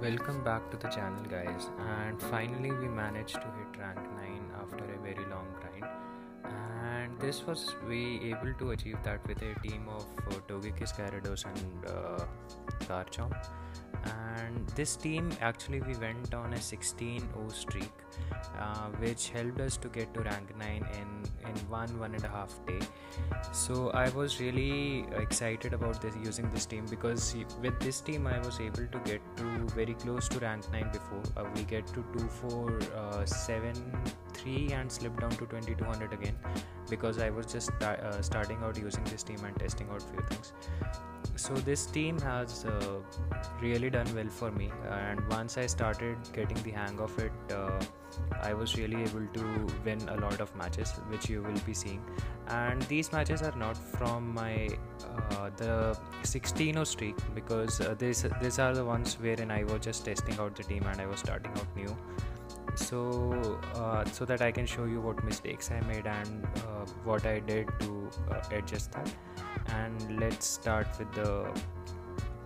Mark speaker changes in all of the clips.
Speaker 1: Welcome back to the channel, guys, and finally we managed to hit rank 9 after a very long grind. And this was we able to achieve that with a team of Togekiss, Gyarados and Garchomp. And this team, actually we went on a 16-0 streak, which helped us to get to rank 9 in one and a half day. So I was really excited about this using this team, because with this team I was able to get to very close to rank 9 before. We get to 2473 and slip down to 2200 again, because I was just starting out using this team and testing out few things. So this team has really done well for me, and once I started getting the hang of it, I was really able to win a lot of matches, which you will be seeing. And these matches are not from my the 16-0 streak, because these are the ones wherein I was just testing out the team and I was starting out new. So that I can show you what mistakes I made and what I did to adjust that. And let's start with the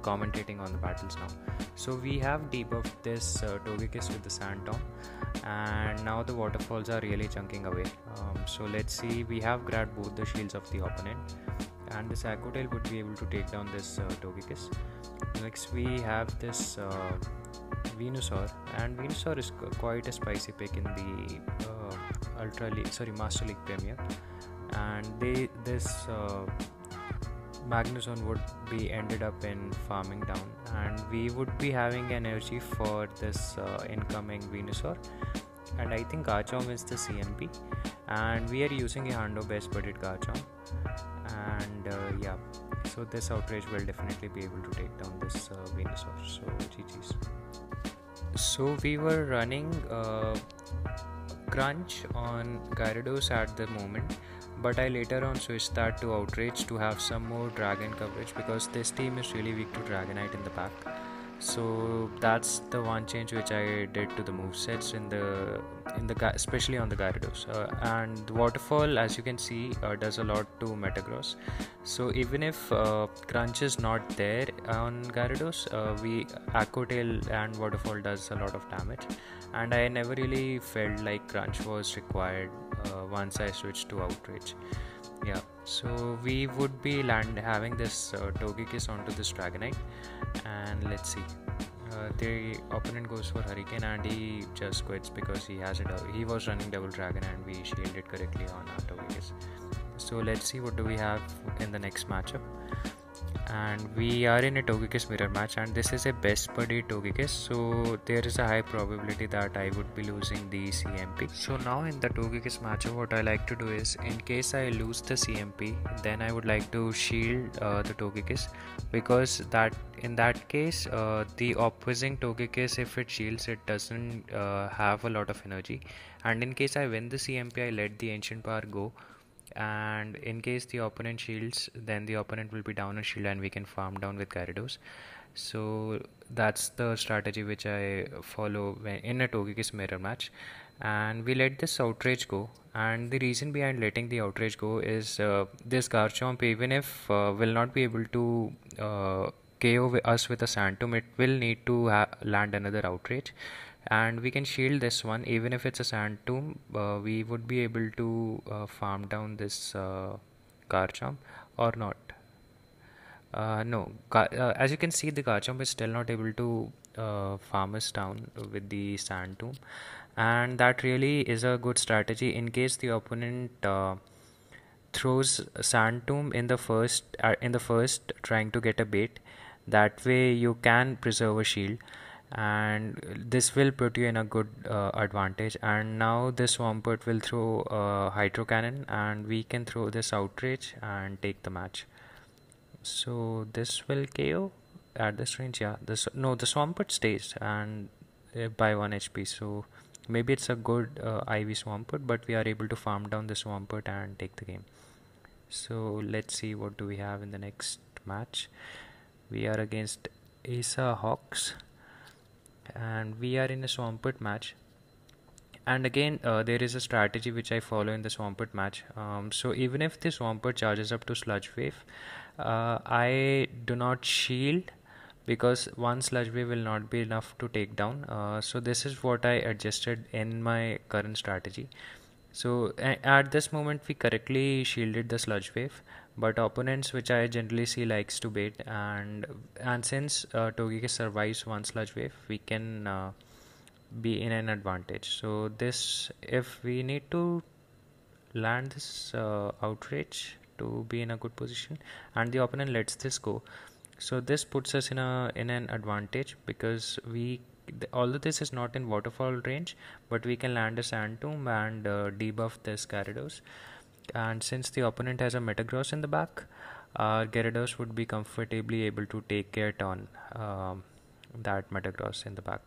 Speaker 1: commentating on the battles now. So we have debuffed this Togekiss with the Sand Tomb, and now the waterfalls are really chunking away. So let's see, we have grabbed both the shields of the opponent, and this Aqua Tail would be able to take down this Togekiss. Next we have this Venusaur, and Venusaur is quite a spicy pick in the Master League Premier, and this Magnezone would be ended up in farming down, and we would be having energy for this incoming Venusaur. And I think Garchomp is the CMP, and we are using a Hando best budded Garchomp. And so this outrage will definitely be able to take down this Venusaur. So GG's. So we were running Crunch on Gyarados at the moment, but I later on switched that to Outrage to have some more Dragon coverage, because this team is really weak to Dragonite in the pack. So that's the one change which I did to the movesets especially on the Gyarados. And the Waterfall, as you can see, does a lot to Metagross. So even if Crunch is not there on Gyarados, Aqua Tail and Waterfall does a lot of damage, and I never really felt like Crunch was required once I switched to Outrage. Yeah, so we would be having this Togekiss onto this Dragonite, and let's see. The opponent goes for Hurricane, and he just quits because he was running Double Dragon, and we shielded correctly on our Togekiss. So let's see what do we have in the next matchup. And we are in a Togekiss mirror match, and this is a best buddy Togekiss, so there is a high probability that I would be losing the CMP. So now in the Togekiss matchup, what I like to do is, in case I lose the CMP, then I would like to shield the Togekiss, because in that case the opposing Togekiss, if it shields, it doesn't have a lot of energy, and in case I win the CMP, I let the ancient power go, and in case the opponent shields, then the opponent will be down a shield and we can farm down with Gyarados. So that's the strategy which I follow in a Togekiss mirror match. And we let this Outrage go, and the reason behind letting the Outrage go is this Garchomp, even if will not be able to KO us with a Sand Tomb, it will need to land another Outrage, and we can shield this one. Even if it's a Sand Tomb, we would be able to farm down this Garchomp or not. No, as you can see, the Garchomp is still not able to farm us down with the Sand Tomb, and that really is a good strategy in case the opponent throws Sand Tomb in the first trying to get a bait. That way you can preserve a shield, and this will put you in a good advantage. And now this Swampert will throw Hydro Cannon, and we can throw this Outrage and take the match. So this will KO at this range. Yeah, the Swampert stays and by 1 HP, so maybe it's a good IV Swampert, but we are able to farm down the Swampert and take the game. So let's see, what do we have in the next match. We are against Asa Hawks, and we are in a Swampert match. And again, there is a strategy which I follow in the Swampert match. So even if the Swampert charges up to Sludge Wave, I do not shield, because one sludge wave will not be enough to take down. So this is what I adjusted in my current strategy. So at this moment we correctly shielded the sludge wave, but opponents which I generally see likes to bait, and since Togekiss survives one sludge wave, we can be in an advantage. So this, if we need to land this outrage to be in a good position, and the opponent lets this go, so this puts us in an advantage, because although this is not in waterfall range, but we can land a sand tomb and debuff this Gyarados. And since the opponent has a Metagross in the back, Gyarados would be comfortably able to take care on that Metagross in the back.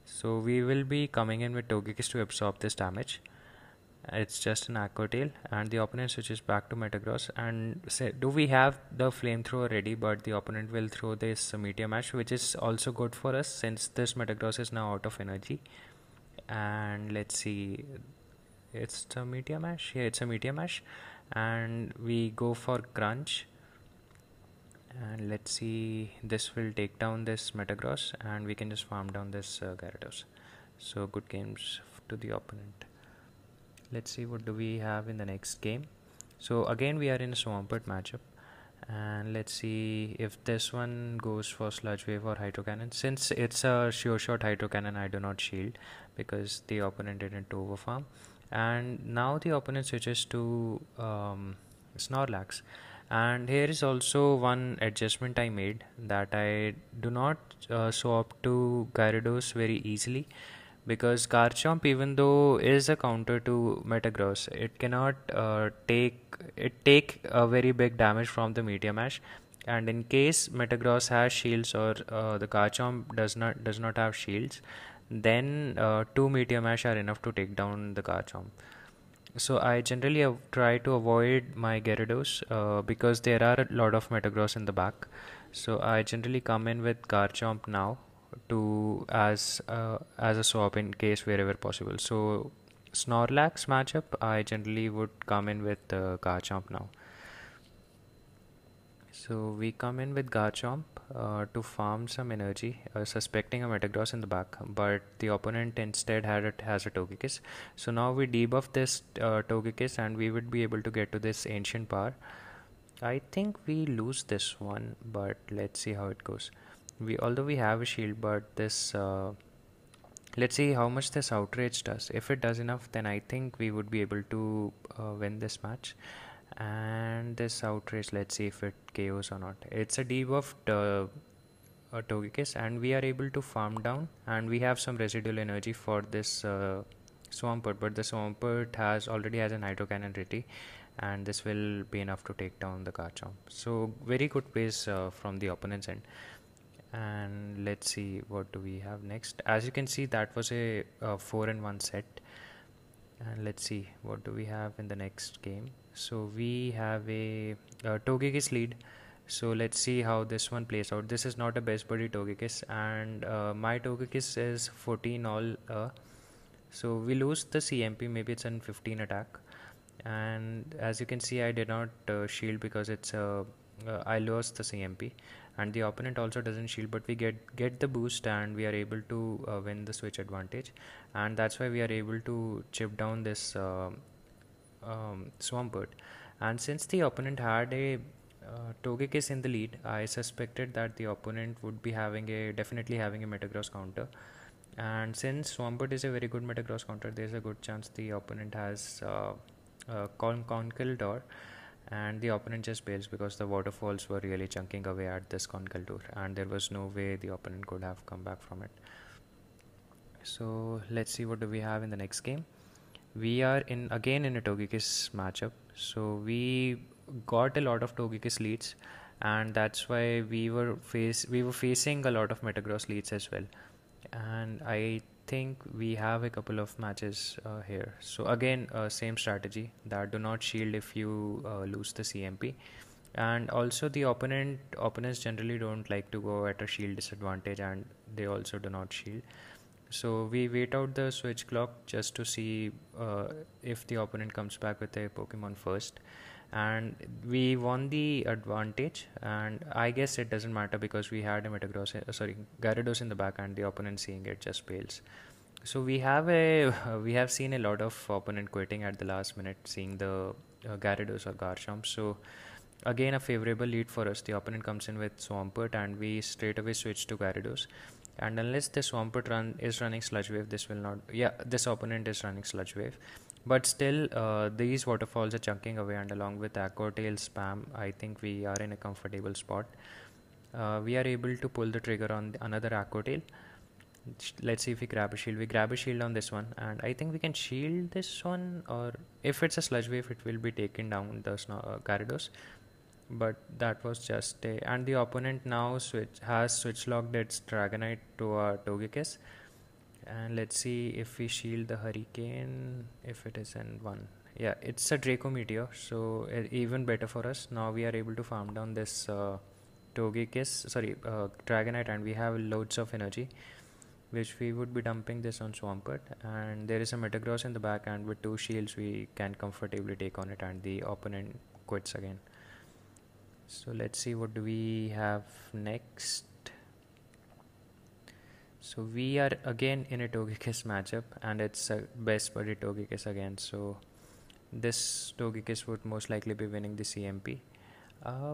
Speaker 1: So we will be coming in with Togekiss to absorb this damage. It's just an Aqua Tail, and the opponent switches back to Metagross. And do we have the flamethrower ready? But the opponent will throw this Meteor Mash, which is also good for us since this Metagross is now out of energy. And let's see, it's a Meteor Mash. Yeah, it's a Meteor Mash, and we go for Crunch. And let's see, this will take down this Metagross, and we can just farm down this Gyarados. So good games to the opponent. Let's see what do we have in the next game. So again we are in a Swampert matchup, and let's see if this one goes for Sludge Wave or Hydro Cannon. Since it's a sure shot Hydro Cannon, I do not shield because the opponent didn't overfarm. And now the opponent switches to Snorlax, and here is also one adjustment I made, that I do not swap to Gyarados very easily, because Garchomp, even though is a counter to Metagross, it cannot take a very big damage from the Meteor Mash. And in case Metagross has shields, or the Garchomp does not have shields, then two Meteor Mash are enough to take down the Garchomp. So I generally try to avoid my Gyarados because there are a lot of Metagross in the back. So I generally come in with Garchomp now to as a swap in case wherever possible. So Snorlax matchup, I generally would come in with Garchomp now. So we come in with Garchomp to farm some energy, suspecting a Metagross in the back, but the opponent instead has a Togekiss. So now we debuff this Togekiss, and we would be able to get to this Ancient Power. I think we lose this one, but let's see how it goes. Although we have a shield, but this let's see how much this outrage does. If it does enough, then I think we would be able to win this match. And this outrage, let's see if it KOs or not. It's a debuffed Togekiss, and we are able to farm down, and we have some residual energy for this Swampert, but the Swampert already has an Hydro Cannon ready, and this will be enough to take down the Garchomp. So very good plays from the opponent's end. And let's see what do we have next. As you can see, that was a 4-in-1 set. And let's see what do we have in the next game. So we have a Togekiss lead. So let's see how this one plays out. This is not a best buddy Togekiss, and my Togekiss is 14 all. So we lose the CMP. Maybe it's an 15 attack. And as you can see, I did not shield because I lost the CMP, and the opponent also doesn't shield, but we get the boost, and we are able to win the switch advantage, and that's why we are able to chip down this Swampert. And since the opponent had a Togekiss in the lead, I suspected that the opponent would be definitely having a Metagross counter. And since Swampert is a very good Metagross counter, there's a good chance the opponent has Conkeldurr, and the opponent just bails because the waterfalls were really chunking away at this Conkeldurr, and there was no way the opponent could have come back from it. So let's see what do we have in the next game. We are again in a Togekiss matchup. So we got a lot of Togekiss leads, and that's why we were facing a lot of Metagross leads as well. And I think we have a couple of matches here. So again, same strategy, that do not shield if you lose the CMP. And also the opponents generally don't like to go at a shield disadvantage, and they also do not shield. So we wait out the switch clock just to see if the opponent comes back with a Pokemon first. and we won the advantage. And I guess it doesn't matter because we had a Gyarados in the back, and the opponent seeing it just fails. So we have seen a lot of opponent quitting at the last minute, seeing the Gyarados or Garchomp. So again, a favorable lead for us. The opponent comes in with Swampert, and we straight away switch to Gyarados. And unless the Swampert is running Sludge Wave, this will not. Yeah, this opponent is running Sludge Wave, but still, these waterfalls are chunking away, and along with Aqua Tail spam, I think we are in a comfortable spot. We are able to pull the trigger on another Aqua Tail. Let's see if we grab a shield. We grab a shield on this one, and I think we can shield this one, or if it's a Sludge Wave, it will be taken down the Gyarados. But that was just a, and the opponent now has switch locked its Dragonite to a Togekiss. And let's see if we shield the Hurricane, if it is in one. Yeah, it's a Draco Meteor, so even better for us. Now we are able to farm down this Dragonite, and we have loads of energy, which we would be dumping this on Swampert. And there is a Metagross in the back, and with 2 shields we can comfortably take on it, and the opponent quits again. So let's see, what do we have next? So we are again in a Togekiss matchup, and it's a best buddy Togekiss again. So this Togekiss would most likely be winning the CMP.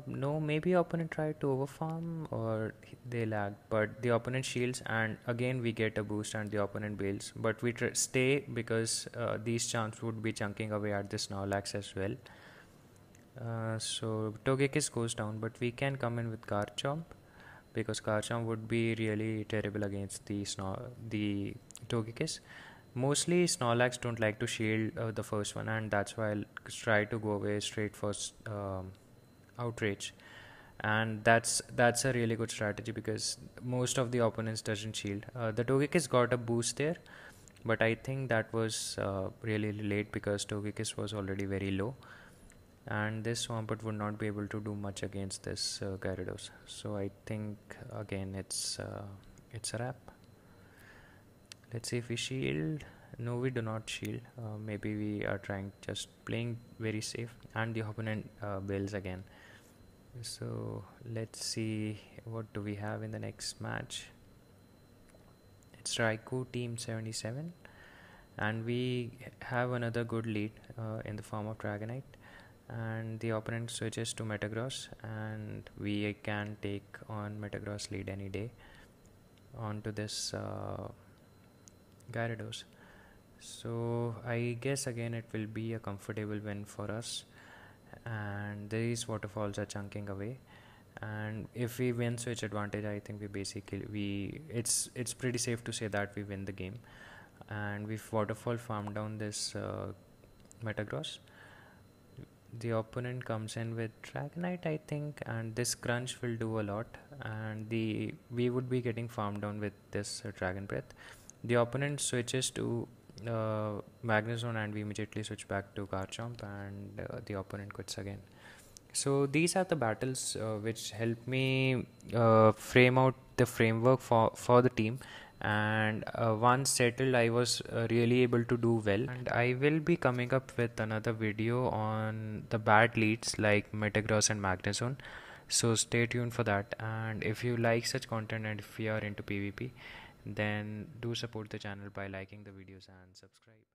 Speaker 1: No, maybe opponent tried to overfarm, or they lagged, but the opponent shields, and again we get a boost and the opponent bails. But we stay because these champs would be chunking away at the Snorlax as well. So Togekiss goes down, but we can come in with Garchomp, because Garchomp would be really terrible against the Togekiss. Mostly Snorlax don't like to shield the first one, and that's why I'll try to go away straight for Outrage. And that's a really good strategy, because most of the opponents doesn't shield. The Togekiss got a boost there, but I think that was really late, because Togekiss was already very low, and this Swampert would not be able to do much against this Gyarados. So I think again it's a wrap. Let's see if we shield. No, we do not shield. Maybe we are trying just playing very safe, and the opponent bails again. So let's see, what do we have in the next match? It's Raikou Team 77, and we have another good lead in the form of Dragonite. And the opponent switches to Metagross, and we can take on Metagross lead any day onto this Gyarados. So I guess again it will be a comfortable win for us, and these waterfalls are chunking away. And if we win switch advantage, I think it's pretty safe to say that we win the game. And we've waterfall farmed down this Metagross. The opponent comes in with Dragonite, I think, and this crunch will do a lot, and we would be getting farmed down with this Dragon Breath. The opponent switches to Magnezone, and we immediately switch back to Garchomp, and the opponent quits again. So these are the battles which help me frame out the framework for the team. And once settled, I was really able to do well, and I will be coming up with another video on the bad leads like Metagross and Magnezone, so stay tuned for that. And if you like such content, and if you are into PvP, then do support the channel by liking the videos and subscribe.